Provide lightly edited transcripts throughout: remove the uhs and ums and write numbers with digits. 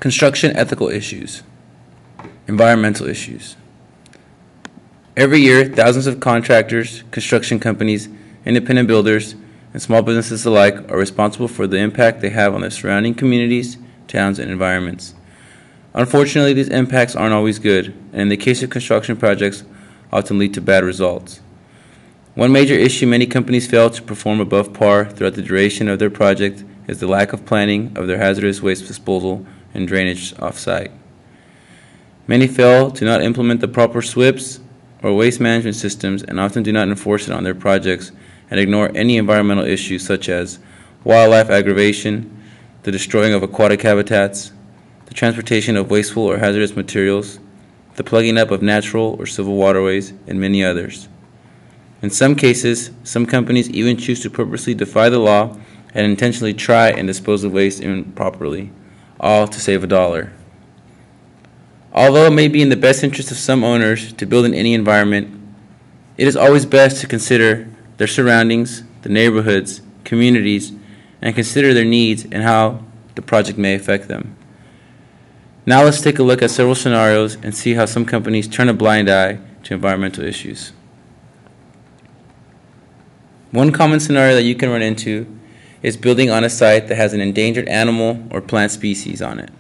Construction ethical issues, environmental issues. Every year, thousands of contractors, construction companies, independent builders, and small businesses alike are responsible for the impact they have on their surrounding communities, towns, and environments. Unfortunately, these impacts aren't always good, and in the case of construction projects, often lead to bad results. One major issue many companies fail to perform above par throughout the duration of their project is the lack of planning of their hazardous waste disposal and drainage off-site. Many fail to not implement the proper SWIPs or waste management systems and often do not enforce it on their projects and ignore any environmental issues such as wildlife aggravation, the destroying of aquatic habitats, the transportation of wasteful or hazardous materials, the plugging up of natural or civil waterways, and many others. In some cases, some companies even choose to purposely defy the law and intentionally try and dispose of waste improperly, all to save a dollar. Although it may be in the best interest of some owners to build in any environment, it is always best to consider their surroundings, the neighborhoods, communities, and consider their needs and how the project may affect them. Now let's take a look at several scenarios and see how some companies turn a blind eye to environmental issues. One common scenario that you can run into is building on a site that has an endangered animal or plant species on it.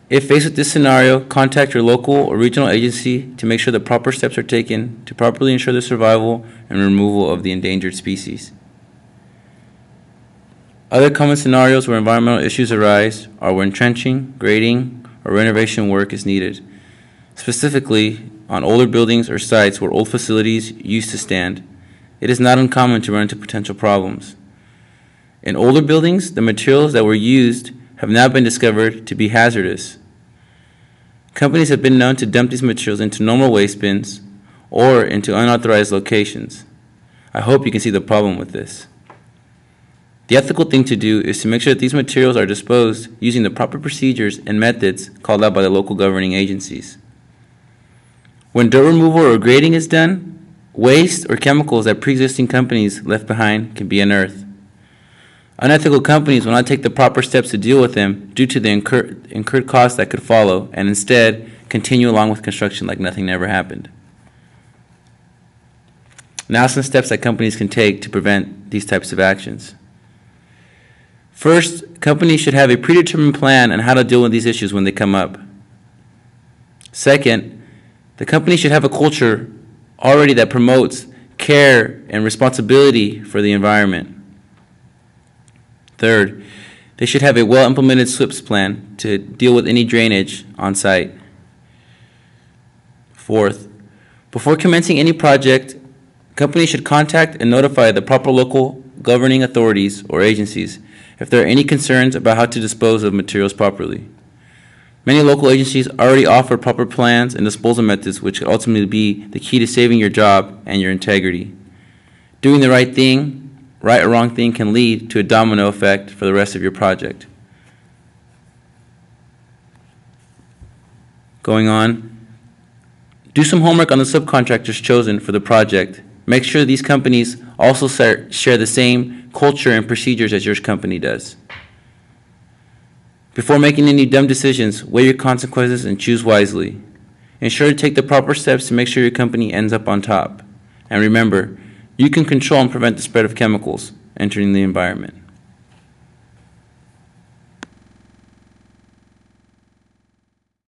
If faced with this scenario, contact your local or regional agency to make sure the proper steps are taken to properly ensure the survival and removal of the endangered species. Other common scenarios where environmental issues arise are when trenching, grading, or renovation work is needed, specifically on older buildings or sites where old facilities used to stand. It is not uncommon to run into potential problems. In older buildings, the materials that were used have now been discovered to be hazardous. Companies have been known to dump these materials into normal waste bins or into unauthorized locations. I hope you can see the problem with this. The ethical thing to do is to make sure that these materials are disposed using the proper procedures and methods called out by the local governing agencies. When dirt removal or grading is done, waste or chemicals that pre-existing companies left behind can be unearthed. Unethical companies will not take the proper steps to deal with them due to the incurred costs that could follow and instead continue along with construction like nothing ever happened. Now some steps that companies can take to prevent these types of actions. First, companies should have a predetermined plan on how to deal with these issues when they come up. Second, the company should have a culture already that promotes care and responsibility for the environment. Third, they should have a well-implemented SWIPs plan to deal with any drainage on site. Fourth, before commencing any project, companies should contact and notify the proper local governing authorities or agencies if there are any concerns about how to dispose of materials properly. Many local agencies already offer proper plans and disposal methods which could ultimately be the key to saving your job and your integrity. Doing the right thing, right or wrong thing, can lead to a domino effect for the rest of your project. Going on, do some homework on the subcontractors chosen for the project. Make sure these companies also share the same culture and procedures as your company does. Before making any dumb decisions, weigh your consequences and choose wisely. Ensure to take the proper steps to make sure your company ends up on top. And remember, you can control and prevent the spread of chemicals entering the environment.